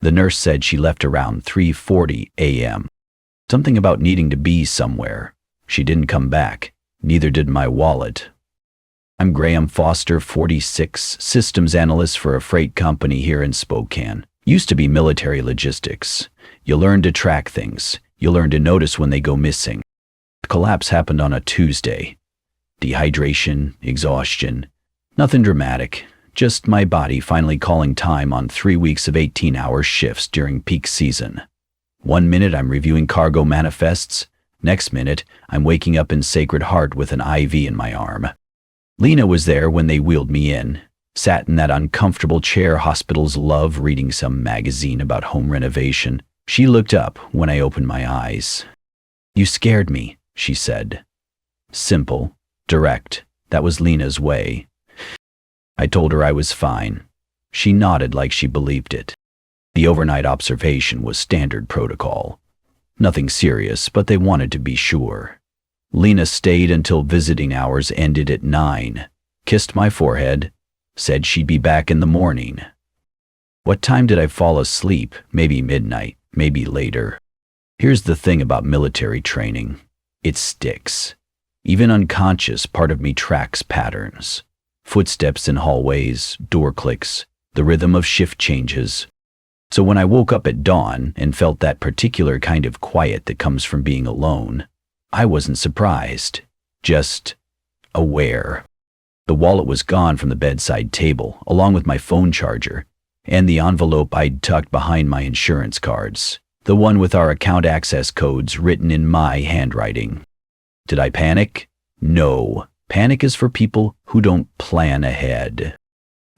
The nurse said she left around 3:40 a.m. Something about needing to be somewhere. She didn't come back. Neither did my wallet. I'm Graham Foster, 46, systems analyst for a freight company here in Spokane. Used to be military logistics. You learn to track things. You learn to notice when they go missing. The collapse happened on a Tuesday. Dehydration, exhaustion. Nothing dramatic. Just my body finally calling time on 3 weeks of 18-hour shifts during peak season. 1 minute I'm reviewing cargo manifests. Next minute, I'm waking up in Sacred Heart with an IV in my arm. Lena was there when they wheeled me in. Sat in that uncomfortable chair hospitals love, reading some magazine about home renovation. She looked up when I opened my eyes. "You scared me," she said. Simple, direct. That was Lena's way. I told her I was fine. She nodded like she believed it. The overnight observation was standard protocol. Nothing serious, but they wanted to be sure. Lena stayed until visiting hours ended at 9, kissed my forehead, said she'd be back in the morning. What time did I fall asleep? Maybe midnight, maybe later. Here's the thing about military training. It sticks. Even unconscious, part of me tracks patterns. Footsteps in hallways, door clicks, the rhythm of shift changes. So when I woke up at dawn and felt that particular kind of quiet that comes from being alone, I wasn't surprised, just aware. The wallet was gone from the bedside table, along with my phone charger, and the envelope I'd tucked behind my insurance cards, the one with our account access codes written in my handwriting. Did I panic? No. Panic is for people who don't plan ahead.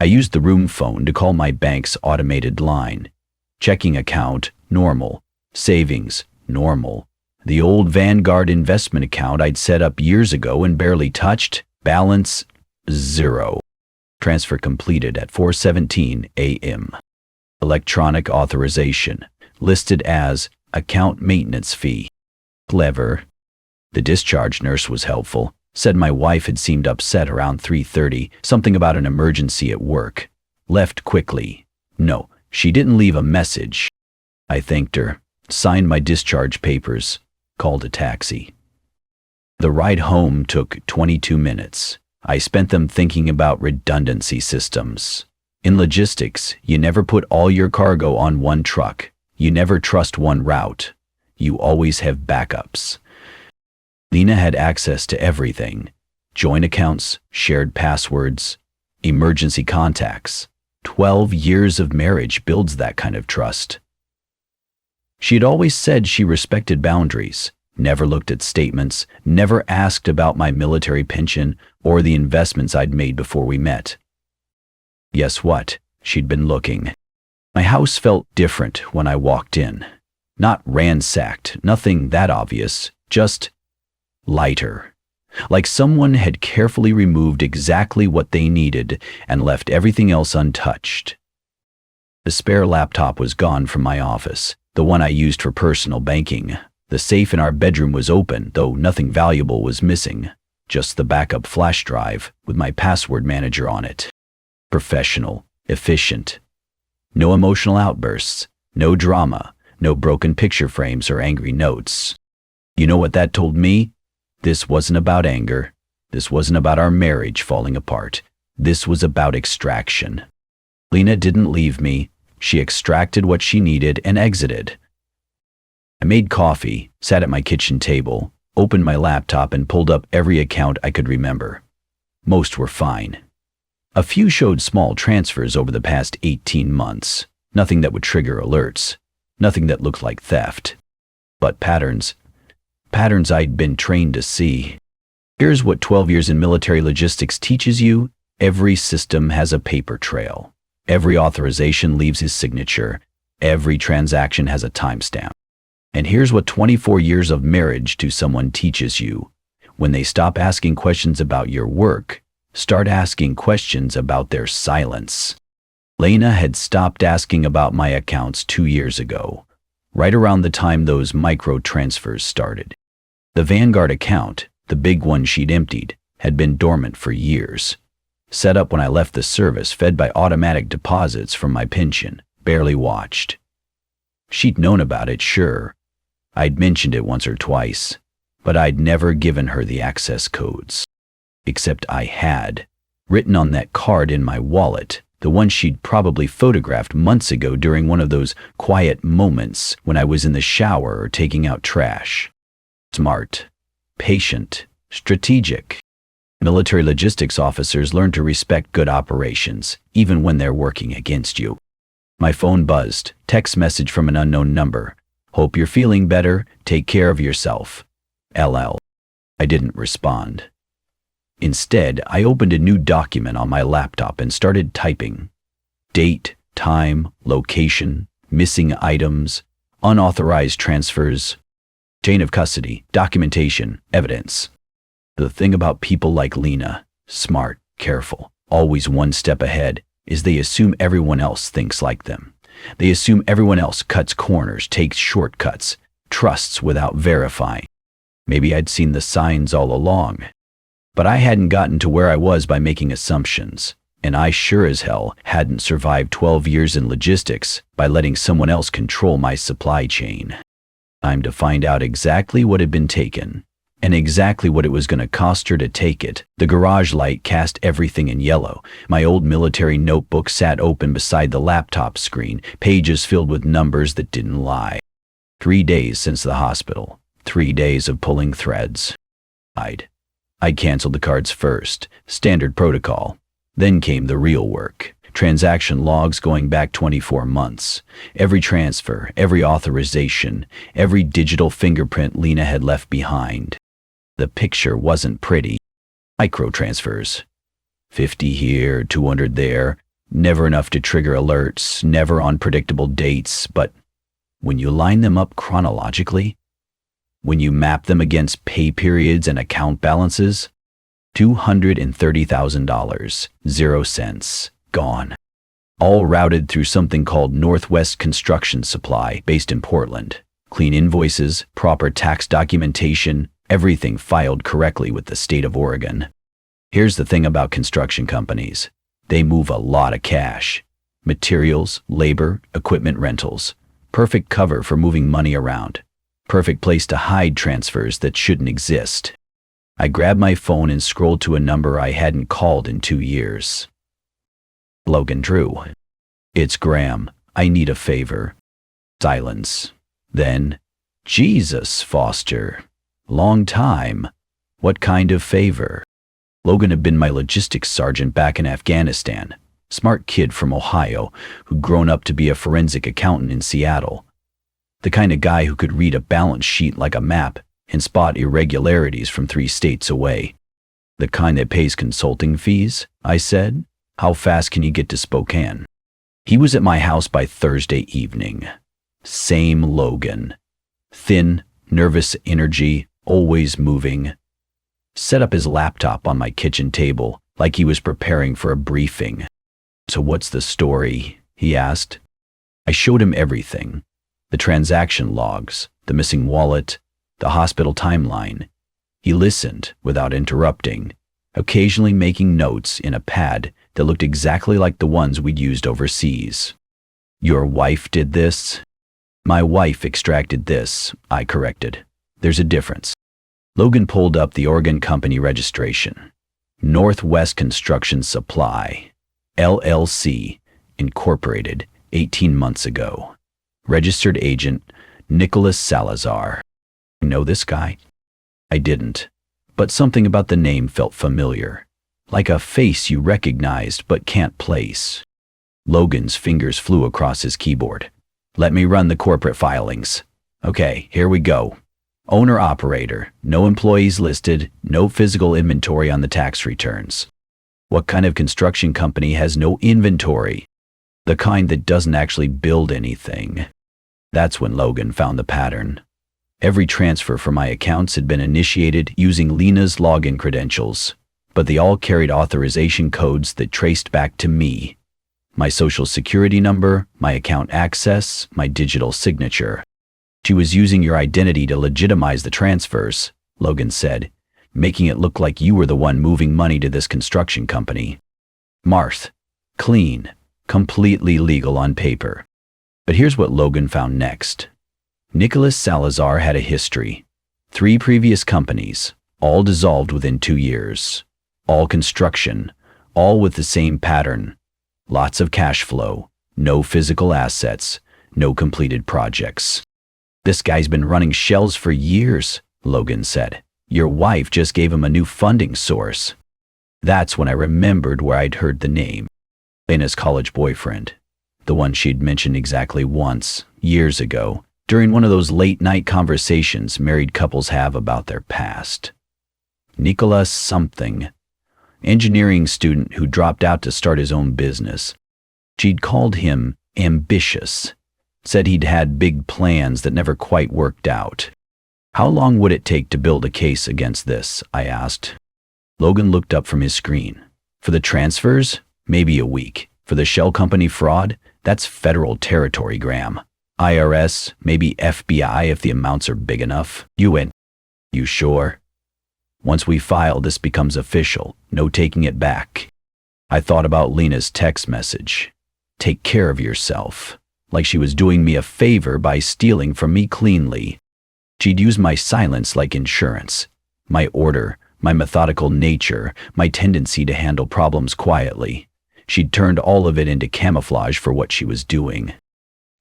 I used the room phone to call my bank's automated line. Checking account, normal. Savings, normal. The old Vanguard investment account I'd set up years ago and barely touched, balance, 0. Transfer completed at 4:17 a.m. Electronic authorization, listed as account maintenance fee. Clever. The discharge nurse was helpful. Said my wife had seemed upset around 3:30, something about an emergency at work. Left quickly. No, she didn't leave a message. I thanked her, signed my discharge papers, called a taxi. The ride home took 22 minutes. I spent them thinking about redundancy systems. In logistics, you never put all your cargo on one truck. You never trust one route. You always have backups. Lena had access to everything. Joint accounts, shared passwords, emergency contacts. 12 years of marriage builds that kind of trust. She had always said she respected boundaries, never looked at statements, never asked about my military pension or the investments I'd made before we met. Guess what? She'd been looking. My house felt different when I walked in. Not ransacked, nothing that obvious, just lighter. Like someone had carefully removed exactly what they needed and left everything else untouched. The spare laptop was gone from my office, the one I used for personal banking. The safe in our bedroom was open, though nothing valuable was missing. Just the backup flash drive with my password manager on it. Professional, efficient. No emotional outbursts, no drama, no broken picture frames or angry notes. You know what that told me? This wasn't about anger. This wasn't about our marriage falling apart. This was about extraction. Lena didn't leave me. She extracted what she needed and exited. I made coffee, sat at my kitchen table, opened my laptop and pulled up every account I could remember. Most were fine. A few showed small transfers over the past 18 months. Nothing that would trigger alerts. Nothing that looked like theft. But patterns I'd been trained to see. Here's what 12 years in military logistics teaches you. Every system has a paper trail. Every authorization leaves his signature. Every transaction has a timestamp. And here's what 24 years of marriage to someone teaches you. When they stop asking questions about your work, start asking questions about their silence. Lena had stopped asking about my accounts 2 years ago, right around the time those micro transfers started. The Vanguard account, the big one she'd emptied, had been dormant for years. Set up when I left the service, fed by automatic deposits from my pension, barely watched. She'd known about it, sure. I'd mentioned it once or twice, but I'd never given her the access codes. Except I had, written on that card in my wallet, the one she'd probably photographed months ago during one of those quiet moments when I was in the shower or taking out trash. Smart, patient, strategic. Military logistics officers learn to respect good operations, even when they're working against you. My phone buzzed, text message from an unknown number. Hope you're feeling better, take care of yourself. LL. I didn't respond. Instead, I opened a new document on my laptop and started typing. Date, time, location, missing items, unauthorized transfers, chain of custody, documentation, evidence. The thing about people like Lena, smart, careful, always one step ahead, is they assume everyone else thinks like them. They assume everyone else cuts corners, takes shortcuts, trusts without verifying. Maybe I'd seen the signs all along. But I hadn't gotten to where I was by making assumptions, and I sure as hell hadn't survived 12 years in logistics by letting someone else control my supply chain. Time to find out exactly what had been taken, and exactly what it was going to cost her to take it. The garage light cast everything in yellow. My old military notebook sat open beside the laptop screen, pages filled with numbers that didn't lie. 3 days since the hospital. 3 days of pulling threads. I'd canceled the cards first, standard protocol. Then came the real work. Transaction logs going back 24 months. Every transfer, every authorization, every digital fingerprint Lena had left behind. The picture wasn't pretty. Microtransfers. 50 here, 200 there. Never enough to trigger alerts, never on predictable dates, but when you line them up chronologically, when you map them against pay periods and account balances, $230,000, 0 cents, gone. All routed through something called Northwest Construction Supply, based in Portland. Clean invoices, proper tax documentation, everything filed correctly with the state of Oregon. Here's the thing about construction companies. They move a lot of cash. Materials, labor, equipment rentals. Perfect cover for moving money around. Perfect place to hide transfers that shouldn't exist. I grabbed my phone and scrolled to a number I hadn't called in 2 years. Logan Drew. It's Graham. I need a favor. Silence. Then, Jesus, Foster. Long time. What kind of favor? Logan had been my logistics sergeant back in Afghanistan. Smart kid from Ohio who'd grown up to be a forensic accountant in Seattle. The kind of guy who could read a balance sheet like a map and spot irregularities from 3 states away. The kind that pays consulting fees, I said. How fast can you get to Spokane? He was at my house by Thursday evening. Same Logan. Thin, nervous energy, always moving. Set up his laptop on my kitchen table like he was preparing for a briefing. So what's the story? He asked. I showed him everything. The transaction logs, the missing wallet, the hospital timeline. He listened without interrupting, occasionally making notes in a pad that looked exactly like the ones we'd used overseas. Your wife did this? My wife extracted this, I corrected. There's a difference. Logan pulled up the Oregon company registration. Northwest Construction Supply, LLC, Incorporated, 18 months ago. Registered agent, Nicholas Salazar. Know this guy? I didn't, but something about the name felt familiar, like a face you recognized but can't place. Logan's fingers flew across his keyboard. Let me run the corporate filings. Okay, here we go. Owner-operator, no employees listed, no physical inventory on the tax returns. What kind of construction company has no inventory? The kind that doesn't actually build anything. That's when Logan found the pattern. Every transfer from my accounts had been initiated using Lena's login credentials, but they all carried authorization codes that traced back to me. My social security number, my account access, my digital signature. She was using your identity to legitimize the transfers, Logan said, making it look like you were the one moving money to this construction company. Marth. Clean. Completely legal on paper. But here's what Logan found next. Nicholas Salazar had a history. 3 previous companies, all dissolved within 2 years. All construction, all with the same pattern. Lots of cash flow, no physical assets, no completed projects. This guy's been running shells for years, Logan said. Your wife just gave him a new funding source. That's when I remembered where I'd heard the name. Lena's college boyfriend. The one she'd mentioned exactly once, years ago, during one of those late-night conversations married couples have about their past. Nicholas something. Engineering student who dropped out to start his own business. She'd called him ambitious. Said he'd had big plans that never quite worked out. How long would it take to build a case against this? I asked. Logan looked up from his screen. For the transfers? Maybe a week. For the shell company fraud? That's federal territory, Graham. IRS, maybe FBI if the amounts are big enough. You sure? Once we file, this becomes official. No taking it back. I thought about Lena's text message. Take care of yourself. Like she was doing me a favor by stealing from me cleanly. She'd use my silence like insurance. My order, my methodical nature, my tendency to handle problems quietly. She'd turned all of it into camouflage for what she was doing.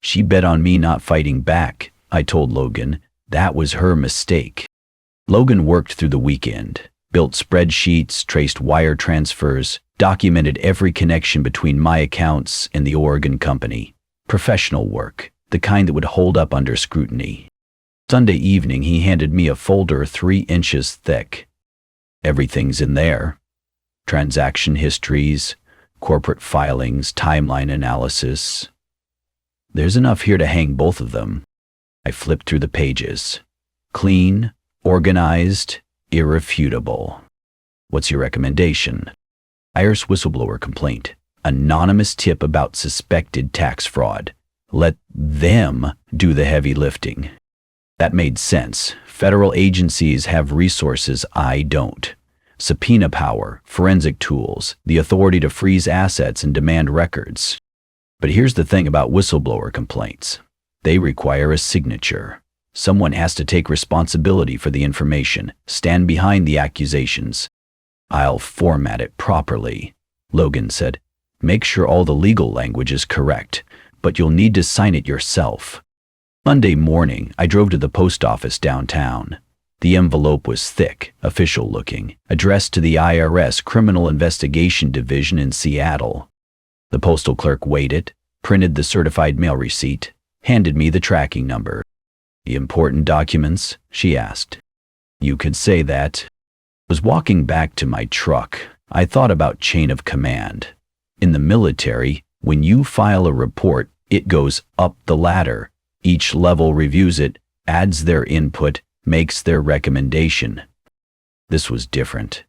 She bet on me not fighting back, I told Logan. That was her mistake. Logan worked through the weekend, built spreadsheets, traced wire transfers, documented every connection between my accounts and the Oregon company. Professional work, the kind that would hold up under scrutiny. Sunday evening, he handed me a folder 3 inches thick. Everything's in there. Transaction histories, corporate filings, timeline analysis. There's enough here to hang both of them. I flipped through the pages. Clean, organized, irrefutable. What's your recommendation? IRS whistleblower complaint. Anonymous tip about suspected tax fraud. Let them do the heavy lifting. That made sense. Federal agencies have resources I don't. Subpoena power, forensic tools, the authority to freeze assets and demand records. But here's the thing about whistleblower complaints. They require a signature. Someone has to take responsibility for the information, stand behind the accusations. I'll format it properly, Logan said. Make sure all the legal language is correct, but you'll need to sign it yourself. Monday morning, I drove to the post office downtown. The envelope was thick, official-looking, addressed to the IRS Criminal Investigation Division in Seattle. The postal clerk weighed it, printed the certified mail receipt, handed me the tracking number. The important documents? She asked. You could say that. I was walking back to my truck. I thought about chain of command. In the military, when you file a report, it goes up the ladder. Each level reviews it, adds their input, makes their recommendation. This was different.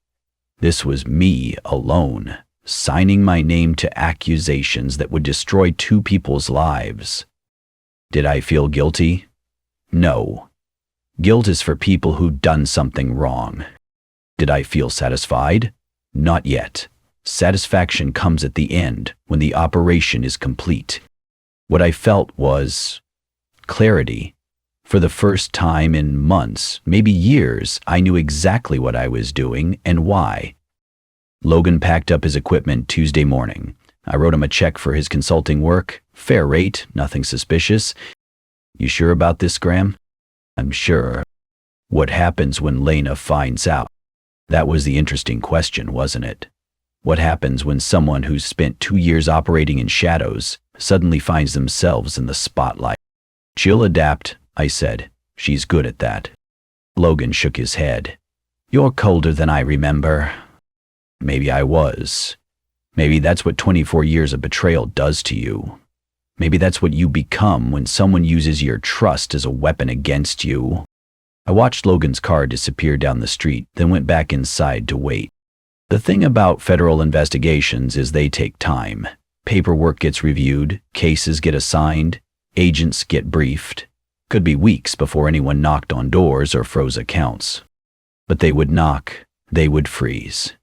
This was me alone, signing my name to accusations that would destroy 2 people's lives. Did I feel guilty? No. Guilt is for people who've done something wrong. Did I feel satisfied? Not yet. Satisfaction comes at the end, when the operation is complete. What I felt was clarity. For the first time in months, maybe years, I knew exactly what I was doing and why. Logan packed up his equipment Tuesday morning. I wrote him a check for his consulting work. Fair rate, nothing suspicious. You sure about this, Graham? I'm sure. What happens when Lena finds out? That was the interesting question, wasn't it? What happens when someone who's spent 2 years operating in shadows suddenly finds themselves in the spotlight? She'll adapt, I said. She's good at that. Logan shook his head. You're colder than I remember. Maybe I was. Maybe that's what 24 years of betrayal does to you. Maybe that's what you become when someone uses your trust as a weapon against you. I watched Logan's car disappear down the street, then went back inside to wait. The thing about federal investigations is they take time. Paperwork gets reviewed, cases get assigned, agents get briefed. Could be weeks before anyone knocked on doors or froze accounts. But they would knock, they would freeze.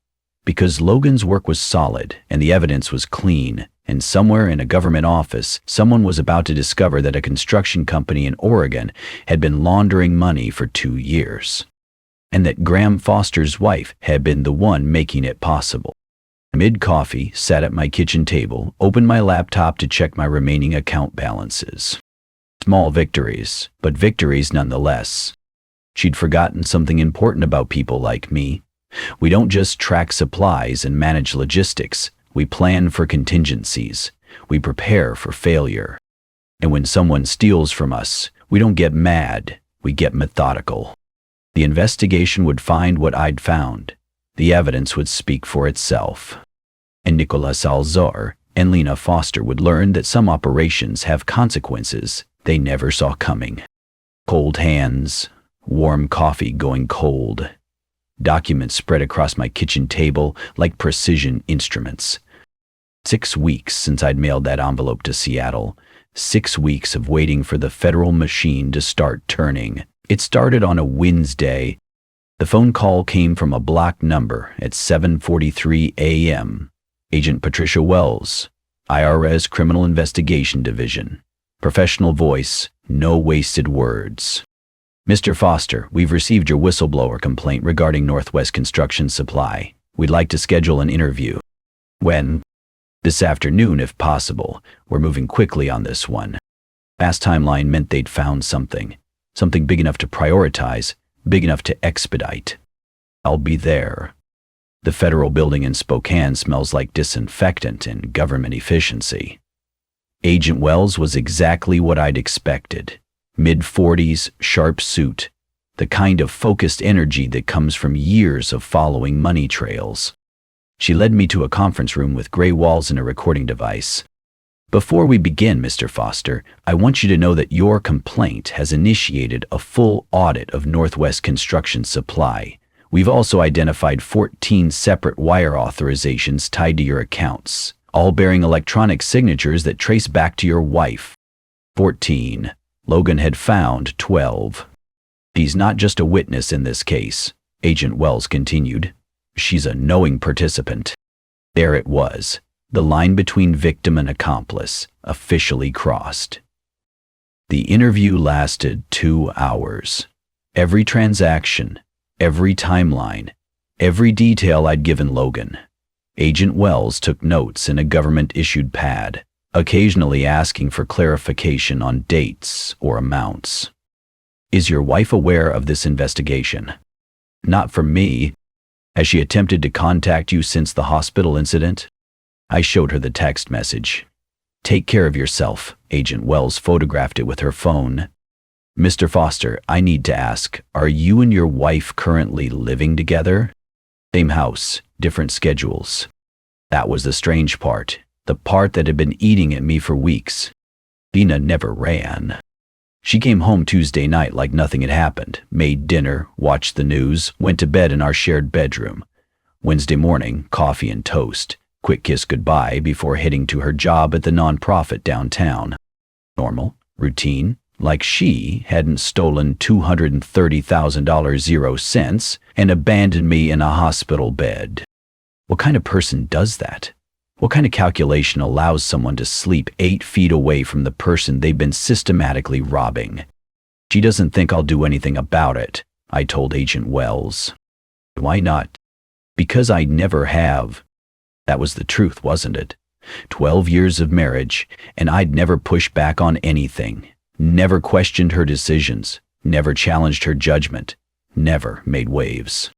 Because Logan's work was solid and the evidence was clean, and somewhere in a government office, someone was about to discover that a construction company in Oregon had been laundering money for 2 years, and that Graham Foster's wife had been the one making it possible. Mid-coffee, sat at my kitchen table, opened my laptop to check my remaining account balances. Small victories, but victories nonetheless. She'd forgotten something important about people like me. We don't just track supplies and manage logistics. We plan for contingencies. We prepare for failure. And when someone steals from us, we don't get mad. We get methodical. The investigation would find what I'd found. The evidence would speak for itself. And Nicolas Alzar and Lena Foster would learn that some operations have consequences they never saw coming. Cold hands, warm coffee going cold. Documents spread across my kitchen table like precision instruments. 6 weeks since I'd mailed that envelope to Seattle. 6 weeks of waiting for the federal machine to start turning. It started on a Wednesday. The phone call came from a blocked number at 7:43 a.m. Agent Patricia Wells, IRS Criminal Investigation Division. Professional voice, no wasted words. Mr. Foster, we've received your whistleblower complaint regarding Northwest Construction Supply. We'd like to schedule an interview. When? This afternoon, if possible. We're moving quickly on this one. Fast timeline meant they'd found something big enough to prioritize, big enough to expedite. I'll be there. The federal building in Spokane smells like disinfectant and government efficiency. Agent Wells was exactly what I'd expected. Mid-40s, sharp suit, the kind of focused energy that comes from years of following money trails. She led me to a conference room with gray walls and a recording device. Before we begin, Mr. Foster, I want you to know that your complaint has initiated a full audit of Northwest Construction Supply. We've also identified 14 separate wire authorizations tied to your accounts, all bearing electronic signatures that trace back to your wife. 14. Logan had found 12. She's not just a witness in this case, Agent Wells continued. She's a knowing participant. There it was. The line between victim and accomplice, officially crossed. The interview lasted 2 hours. Every transaction, every timeline, every detail I'd given Logan. Agent Wells took notes in a government-issued pad, occasionally asking for clarification on dates or amounts. Is your wife aware of this investigation? Not from me. Has she attempted to contact you since the hospital incident? I showed her the text message. Take care of yourself. Agent Wells photographed it with her phone. Mr. Foster, I need to ask, are you and your wife currently living together? Same house, different schedules. That was the strange part, the part that had been eating at me for weeks. Lena never ran. She came home Tuesday night like nothing had happened, made dinner, watched the news, went to bed in our shared bedroom. Wednesday morning, coffee and toast. Quick kiss goodbye before heading to her job at the nonprofit downtown. Normal, routine, like she hadn't stolen $230,000 0 cents and abandoned me in a hospital bed. What kind of person does that? What kind of calculation allows someone to sleep 8 feet away from the person they've been systematically robbing? She doesn't think I'll do anything about it, I told Agent Wells. Why not? Because I never have. That was the truth, wasn't it? 12 years of marriage, and I'd never pushed back on anything, never questioned her decisions, never challenged her judgment, never made waves.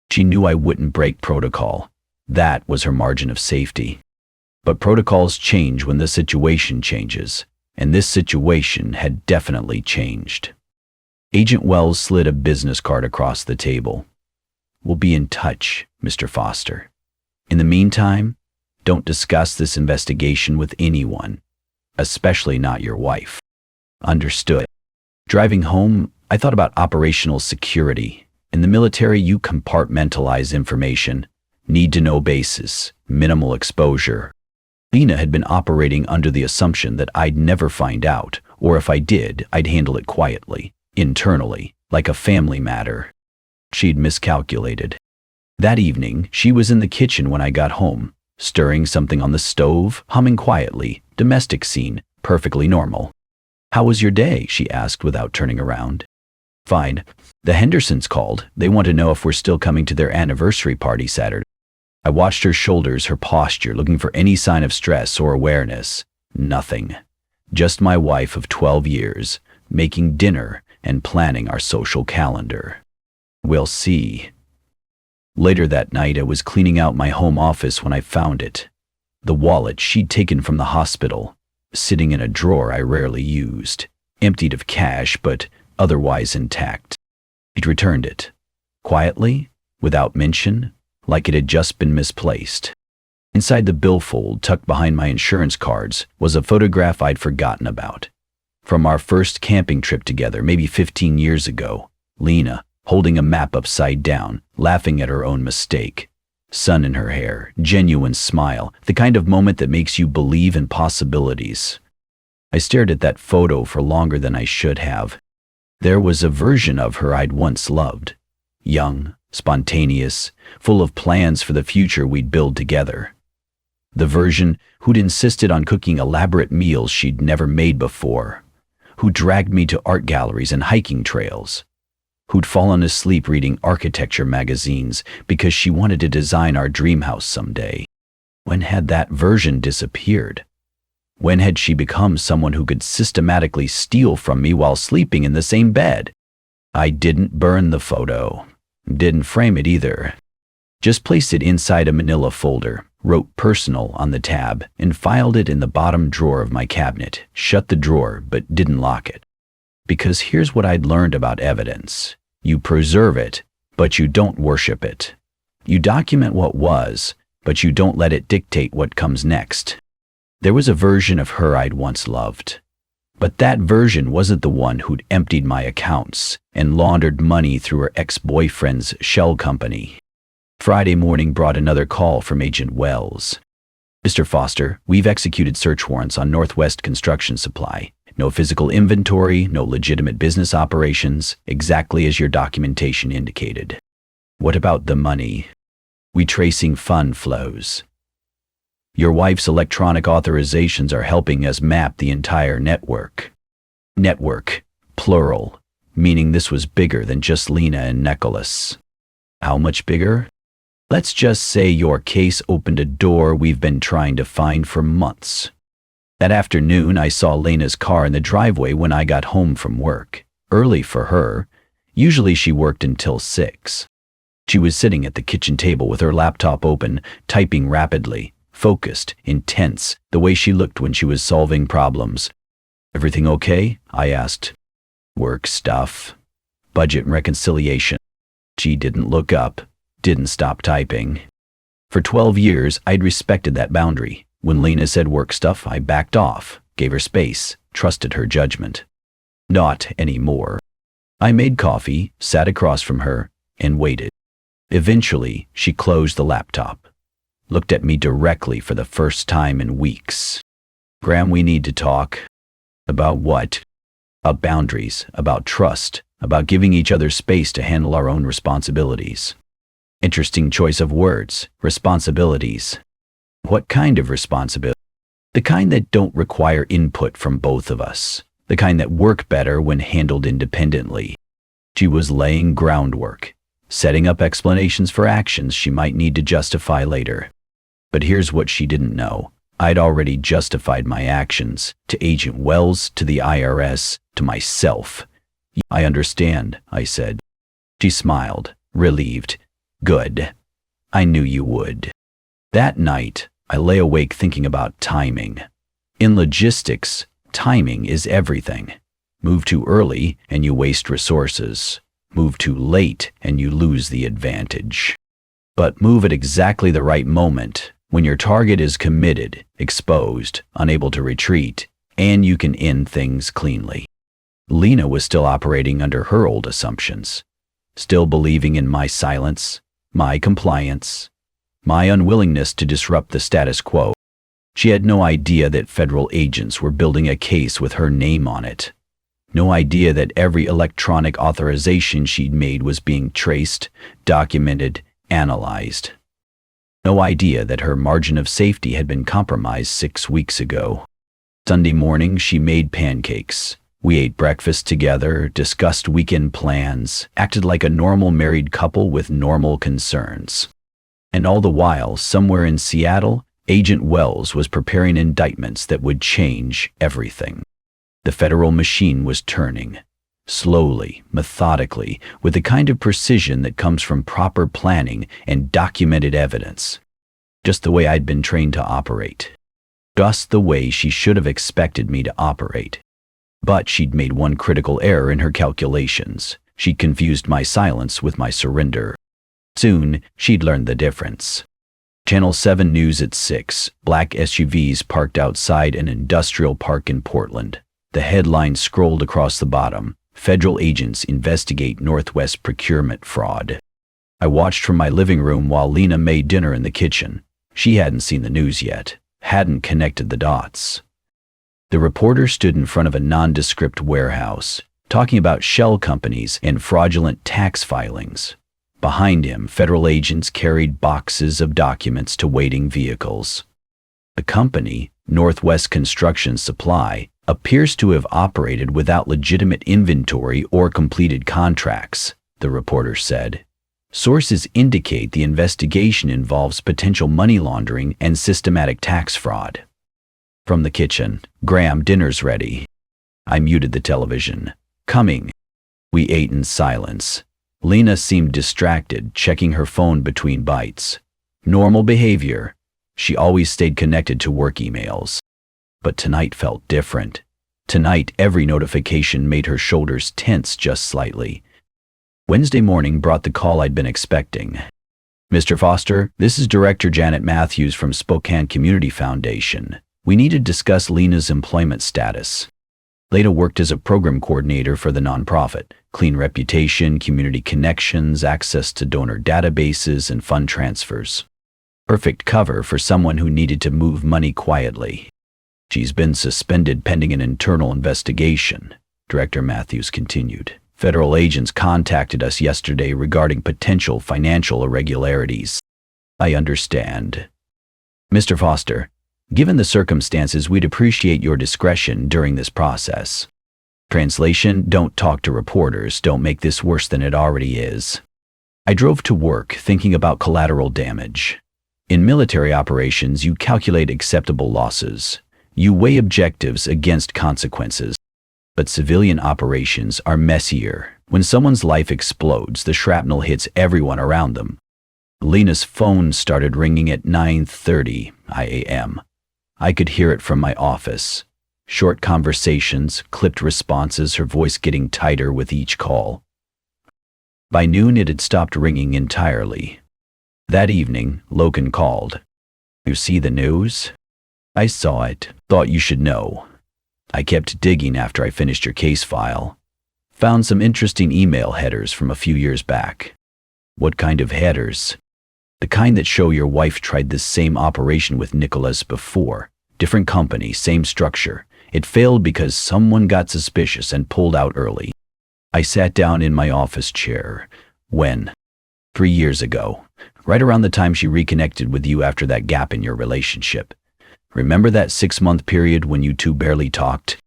She knew I wouldn't break protocol. That was her margin of safety. But protocols change when the situation changes, and this situation had definitely changed. Agent Wells slid a business card across the table. We'll be in touch, Mr. Foster. In the meantime, don't discuss this investigation with anyone, especially not your wife. Understood. Driving home, I thought about operational security. In the military, you compartmentalize information, need-to-know basis, minimal exposure. Lena had been operating under the assumption that I'd never find out, or if I did, I'd handle it quietly, internally, like a family matter. She'd miscalculated. That evening, she was in the kitchen when I got home, stirring something on the stove, humming quietly, domestic scene, perfectly normal. "How was your day?" she asked without turning around. "Fine. The Hendersons called. They want to know if we're still coming to their anniversary party Saturday." I watched her shoulders, her posture, looking for any sign of stress or awareness. Nothing. Just my wife of 12 years, making dinner and planning our social calendar. We'll see. Later that night, I was cleaning out my home office when I found it. The wallet she'd taken from the hospital, sitting in a drawer I rarely used, emptied of cash but otherwise intact. She'd returned it, quietly, without mention, like it had just been misplaced. Inside the billfold, tucked behind my insurance cards, was a photograph I'd forgotten about. From our first camping trip together, maybe 15 years ago, Lena, holding a map upside down, laughing at her own mistake. Sun in her hair, genuine smile, the kind of moment that makes you believe in possibilities. I stared at that photo for longer than I should have. There was a version of her I'd once loved. Young, spontaneous, full of plans for the future we'd build together. The version who'd insisted on cooking elaborate meals she'd never made before, who dragged me to art galleries and hiking trails, who'd fallen asleep reading architecture magazines because she wanted to design our dream house someday. When had that version disappeared? When had she become someone who could systematically steal from me while sleeping in the same bed? I didn't burn the photo. Didn't frame it either. Just placed it inside a manila folder, wrote personal on the tab, and filed it in the bottom drawer of my cabinet, shut the drawer but didn't lock it. Because here's what I'd learned about evidence. You preserve it, but you don't worship it. You document what was, but you don't let it dictate what comes next. There was a version of her I'd once loved. But that version wasn't the one who'd emptied my accounts and laundered money through her ex-boyfriend's shell company. Friday morning brought another call from Agent Wells. "Mr. Foster, we've executed search warrants on Northwest Construction Supply. No physical inventory, no legitimate business operations, exactly as your documentation indicated." "What about the money?" "We tracing fund flows. Your wife's electronic authorizations are helping us map the entire network." Network, plural, meaning this was bigger than just Lena and Nicholas. How much bigger? Let's just say your case opened a door we've been trying to find for months. That afternoon, I saw Lena's car in the driveway when I got home from work. Early for her. Usually she worked until 6. She was sitting at the kitchen table with her laptop open, typing rapidly, focused, intense, the way she looked when she was solving problems. "Everything okay?" I asked. "Work stuff. Budget and reconciliation." She didn't look up, didn't stop typing. For 12 years, I'd respected that boundary. When Lena said work stuff, I backed off, gave her space, trusted her judgment. Not anymore. I made coffee, sat across from her, and waited. Eventually, she closed the laptop, looked at me directly for the first time in weeks. "Graham, we need to talk." "About what?" "About boundaries, about trust, about giving each other space to handle our own responsibilities." Interesting choice of words, responsibilities. What kind of responsibility? The kind that don't require input from both of us. The kind that work better when handled independently. She was laying groundwork, setting up explanations for actions she might need to justify later. But here's what she didn't know. I'd already justified my actions, to Agent Wells, to the IRS, to myself. "I understand," I said. She smiled, relieved. "Good. I knew you would." That night, I lay awake thinking about timing. In logistics, timing is everything. Move too early and you waste resources. Move too late and you lose the advantage. But move at exactly the right moment, when your target is committed, exposed, unable to retreat, and you can end things cleanly. Lena was still operating under her old assumptions, still believing in my silence, my compliance, my unwillingness to disrupt the status quo. She had no idea that federal agents were building a case with her name on it. No idea that every electronic authorization she'd made was being traced, documented, analyzed. No idea that her margin of safety had been compromised 6 weeks ago. Sunday morning, she made pancakes. We ate breakfast together, discussed weekend plans, acted like a normal married couple with normal concerns. And all the while, somewhere in Seattle, Agent Wells was preparing indictments that would change everything. The federal machine was turning, slowly, methodically, with the kind of precision that comes from proper planning and documented evidence. Just the way I'd been trained to operate. Just the way she should have expected me to operate. But she'd made one critical error in her calculations. She'd confused my silence with my surrender. Soon, she'd learned the difference. Channel 7 News at 6, black SUVs parked outside an industrial park in Portland. The headline scrolled across the bottom, "Federal agents investigate Northwest procurement fraud." I watched from my living room while Lena made dinner in the kitchen. She hadn't seen the news yet, hadn't connected the dots. The reporter stood in front of a nondescript warehouse, talking about shell companies and fraudulent tax filings. Behind him, federal agents carried boxes of documents to waiting vehicles. The company, Northwest Construction Supply, appears to have operated without legitimate inventory or completed contracts, the reporter said. Sources indicate the investigation involves potential money laundering and systematic tax fraud. From the kitchen, "Graham, dinner's ready." I muted the television. "Coming." We ate in silence. Lena seemed distracted, checking her phone between bites. Normal behavior. She always stayed connected to work emails. But tonight felt different. Tonight, every notification made her shoulders tense just slightly. Wednesday morning brought the call I'd been expecting. "Mr. Foster, this is Director Janet Matthews from Spokane Community Foundation. We need to discuss Lena's employment status." Lena worked as a program coordinator for the nonprofit. Clean reputation, community connections, access to donor databases, and fund transfers. Perfect cover for someone who needed to move money quietly. "She's been suspended pending an internal investigation," Director Matthews continued. "Federal agents contacted us yesterday regarding potential financial irregularities." "I understand." "Mr. Foster, given the circumstances, we'd appreciate your discretion during this process." Translation: don't talk to reporters, don't make this worse than it already is. I drove to work thinking about collateral damage. In military operations, you calculate acceptable losses. You weigh objectives against consequences. But civilian operations are messier. When someone's life explodes, the shrapnel hits everyone around them. Lena's phone started ringing at 9:30 a.m. I could hear it from my office. Short conversations, clipped responses, her voice getting tighter with each call. By noon, it had stopped ringing entirely. That evening, Logan called. "You see the news?" "I saw it. Thought you should know." I kept digging after I finished your case file. Found some interesting email headers from a few years back. "What kind of headers?" "The kind that show your wife tried this same operation with Nicholas before. Different company, same structure. It failed because someone got suspicious and pulled out early." I sat down in my office chair. "When?" 3 years ago. Right around the time she reconnected with you after that gap in your relationship. Remember that 6-month period when you two barely talked?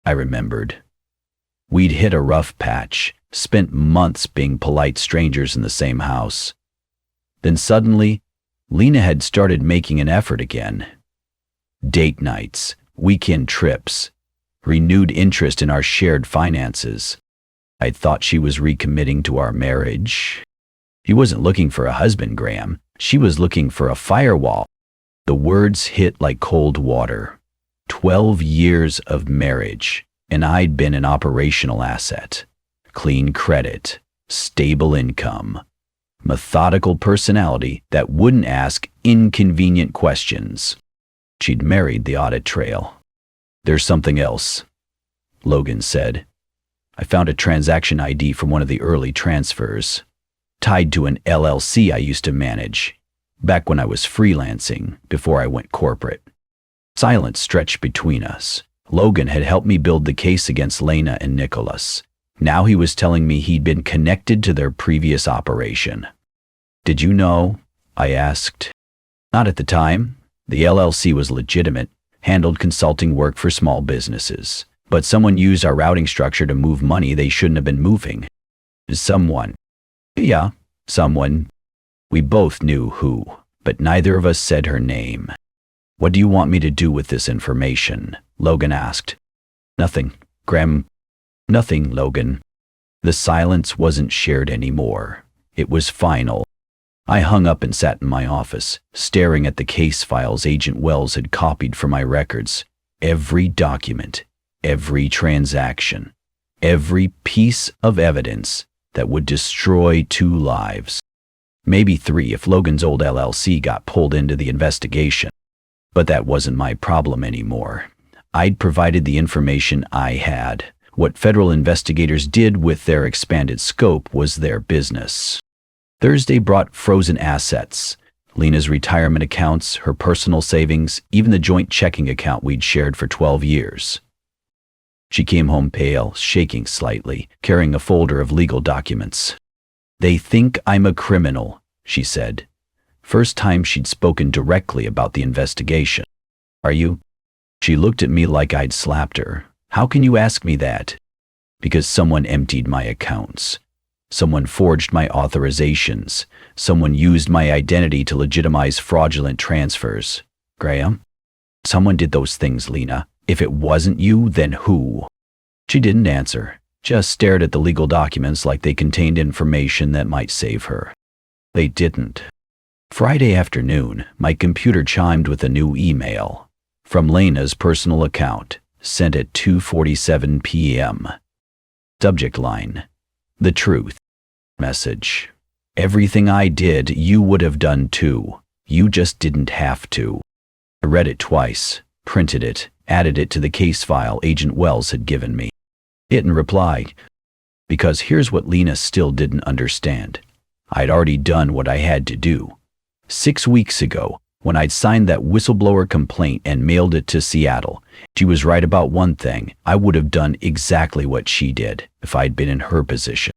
I remembered. We'd hit a rough patch, spent months being polite strangers in the same house. Then suddenly, Lena had started making an effort again. Date nights, weekend trips, renewed interest in our shared finances. I thought she was recommitting to our marriage. She wasn't looking for a husband, Graham. She was looking for a firewall. The words hit like cold water. 12 years of marriage, and I'd been an operational asset. Clean credit, stable income, methodical personality that wouldn't ask inconvenient questions. She'd married the audit trail. "There's something else," Logan said. "I found a transaction ID from one of the early transfers, tied to an LLC I used to manage, back when I was freelancing, before I went corporate." Silence stretched between us. Logan had helped me build the case against Lena and Nicholas. Now he was telling me he'd been connected to their previous operation. Did you know? I asked. Not at the time. The LLC was legitimate, handled consulting work for small businesses. But someone used our routing structure to move money they shouldn't have been moving. Someone. Yeah, someone. We both knew who, but neither of us said her name. What do you want me to do with this information? Logan asked. Nothing, Graham. Nothing, Logan. The silence wasn't shared anymore. It was final. I hung up and sat in my office, staring at the case files Agent Wells had copied from my records. Every document, every transaction, every piece of evidence that would destroy 2 lives. Maybe 3 if Logan's old LLC got pulled into the investigation. But that wasn't my problem anymore. I'd provided the information I had. What federal investigators did with their expanded scope was their business. Thursday brought frozen assets. Lena's retirement accounts, her personal savings, even the joint checking account we'd shared for 12 years. She came home pale, shaking slightly, carrying a folder of legal documents. They think I'm a criminal, she said. First time she'd spoken directly about the investigation. Are you? She looked at me like I'd slapped her. How can you ask me that? Because someone emptied my accounts. Someone forged my authorizations. Someone used my identity to legitimize fraudulent transfers. Graham? Someone did those things, Lena. If it wasn't you, then who? She didn't answer, just stared at the legal documents like they contained information that might save her. They didn't. Friday afternoon, my computer chimed with a new email from Lena's personal account, sent at 2:47 p.m. Subject line: The truth. Message: Everything I did, you would have done too. You just didn't have to. I read it twice, printed it, added it to the case file Agent Wells had given me. Hit and reply. Because here's what Lena still didn't understand. I'd already done what I had to do. 6 weeks ago, when I'd signed that whistleblower complaint and mailed it to Seattle, she was right about one thing. I would have done exactly what she did if I'd been in her position.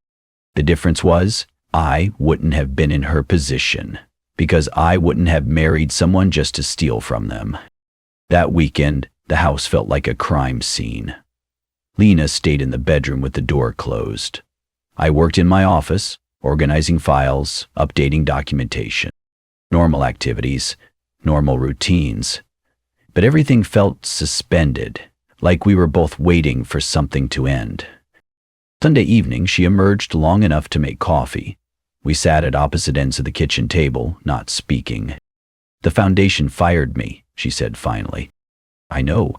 The difference was, I wouldn't have been in her position, because I wouldn't have married someone just to steal from them. That weekend, the house felt like a crime scene. Lena stayed in the bedroom with the door closed. I worked in my office, organizing files, updating documentation. Normal activities, normal routines. But everything felt suspended, like we were both waiting for something to end. Sunday evening, she emerged long enough to make coffee. We sat at opposite ends of the kitchen table, not speaking. The foundation fired me, she said finally. I know.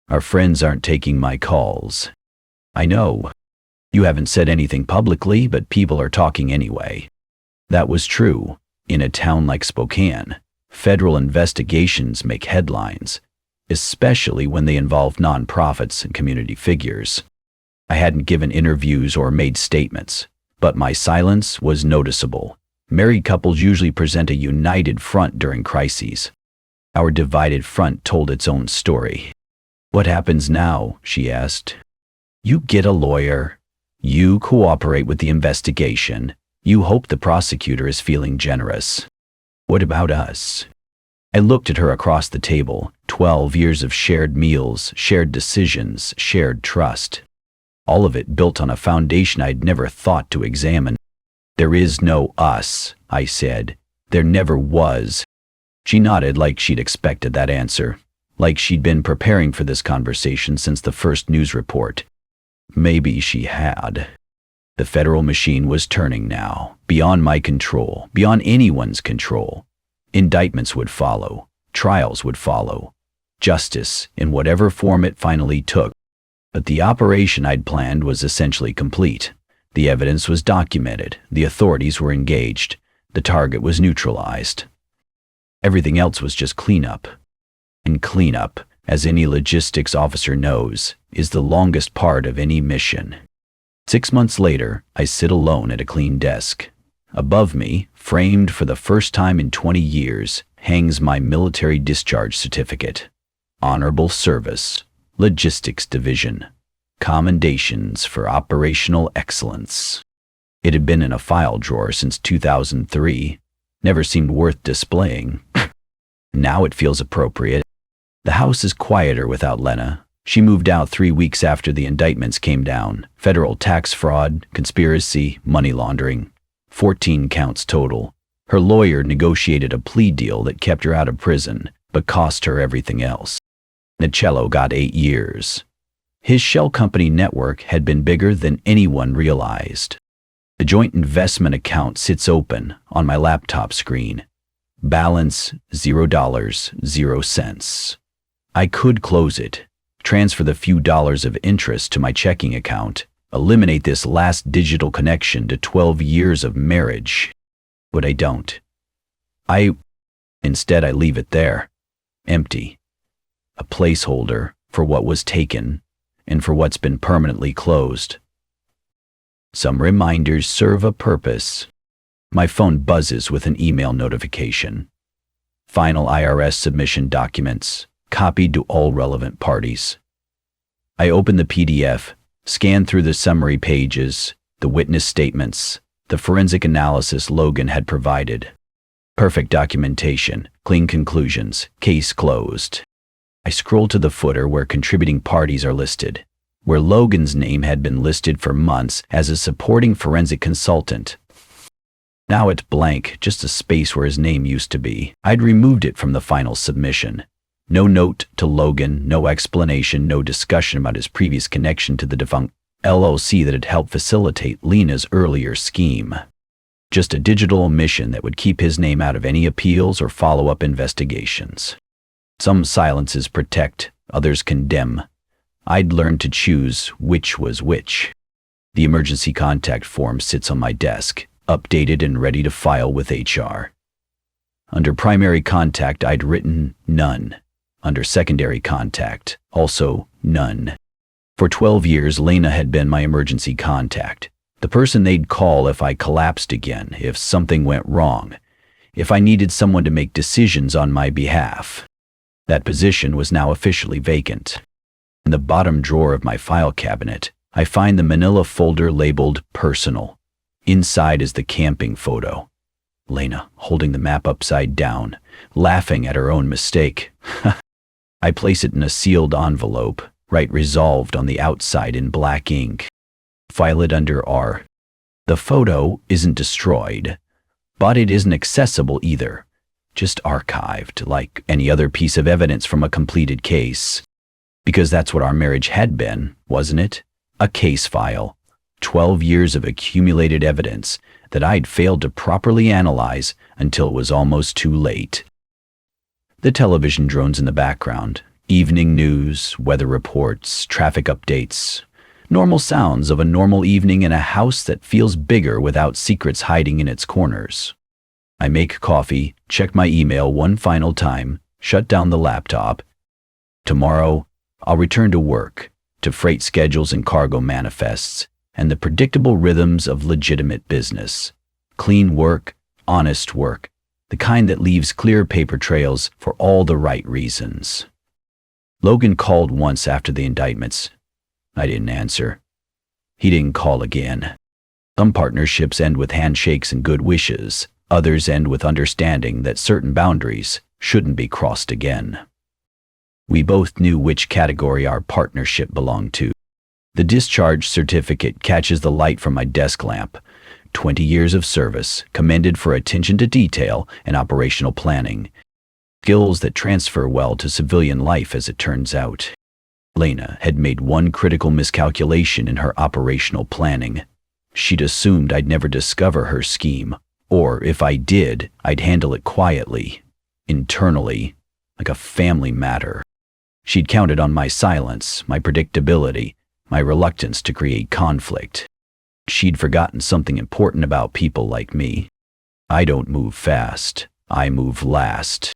Our friends aren't taking my calls. I know. You haven't said anything publicly, but people are talking anyway. That was true. In a town like Spokane, federal investigations make headlines, especially when they involve nonprofits and community figures. I hadn't given interviews or made statements, but my silence was noticeable. Married couples usually present a united front during crises. Our divided front told its own story. What happens now? She asked. You get a lawyer. You cooperate with the investigation. You hope the prosecutor is feeling generous. What about us? I looked at her across the table. 12 years of shared meals, shared decisions, shared trust. All of it built on a foundation I'd never thought to examine. There is no us, I said. There never was. She nodded like she'd expected that answer, like she'd been preparing for this conversation since the first news report. Maybe she had. The federal machine was turning now, beyond my control, beyond anyone's control. Indictments would follow, trials would follow, justice in whatever form it finally took. But the operation I'd planned was essentially complete. The evidence was documented, the authorities were engaged, the target was neutralized. Everything else was just cleanup. And cleanup, as any logistics officer knows, is the longest part of any mission. 6 months later, I sit alone at a clean desk. Above me, framed for the first time in 20 years, hangs my military discharge certificate. Honorable Service, Logistics Division. Commendations for Operational Excellence. It had been in a file drawer since 2003. Never seemed worth displaying. Now it feels appropriate. The house is quieter without Lena. She moved out 3 weeks after the indictments came down. Federal tax fraud, conspiracy, money laundering. 14 counts total. Her lawyer negotiated a plea deal that kept her out of prison, but cost her everything else. Nicello got 8 years. His shell company network had been bigger than anyone realized. The joint investment account sits open on my laptop screen. Balance $0, 0 cents. I could close it, transfer the few dollars of interest to my checking account, eliminate this last digital connection to 12 years of marriage. But I don't. Instead, I leave it there, empty. A placeholder for what was taken and for what's been permanently closed. Some reminders serve a purpose. My phone buzzes with an email notification. Final IRS submission documents, copied to all relevant parties. I open the PDF, scan through the summary pages, the witness statements, the forensic analysis Logan had provided. Perfect documentation, clean conclusions, case closed. I scroll to the footer where contributing parties are listed, where Logan's name had been listed for months as a supporting forensic consultant. Now it's blank, just a space where his name used to be. I'd removed it from the final submission. No note to Logan, no explanation, no discussion about his previous connection to the defunct LLC that had helped facilitate Lena's earlier scheme. Just a digital omission that would keep his name out of any appeals or follow-up investigations. Some silences protect, others condemn. I'd learned to choose which was which. The emergency contact form sits on my desk, updated and ready to file with HR. Under primary contact, I'd written none. Under secondary contact, also none. For 12 years, Lena had been my emergency contact, the person they'd call if I collapsed again, if something went wrong, if I needed someone to make decisions on my behalf. That position was now officially vacant. In the bottom drawer of my file cabinet, I find the manila folder labeled Personal. Inside is the camping photo. Lena holding the map upside down, laughing at her own mistake. I place it in a sealed envelope, write resolved on the outside in black ink. File it under R. The photo isn't destroyed, but it isn't accessible either. Just archived like any other piece of evidence from a completed case. Because that's what our marriage had been, wasn't it? A case file. 12 years of accumulated evidence that I'd failed to properly analyze until it was almost too late. The television drones in the background. Evening news, weather reports, traffic updates. Normal sounds of a normal evening in a house that feels bigger without secrets hiding in its corners. I make coffee, check my email one final time, shut down the laptop. Tomorrow, I'll return to work, to freight schedules and cargo manifests, and the predictable rhythms of legitimate business. Clean work, honest work, the kind that leaves clear paper trails for all the right reasons. Logan called once after the indictments. I didn't answer. He didn't call again. Some partnerships end with handshakes and good wishes. Others end with understanding that certain boundaries shouldn't be crossed again. We both knew which category our partnership belonged to. The discharge certificate catches the light from my desk lamp. 20 years of service, commended for attention to detail and operational planning. Skills that transfer well to civilian life, as it turns out. Lena had made one critical miscalculation in her operational planning. She'd assumed I'd never discover her scheme, or if I did, I'd handle it quietly, internally, like a family matter. She'd counted on my silence, my predictability, my reluctance to create conflict. She'd forgotten something important about people like me. I don't move fast, I move last.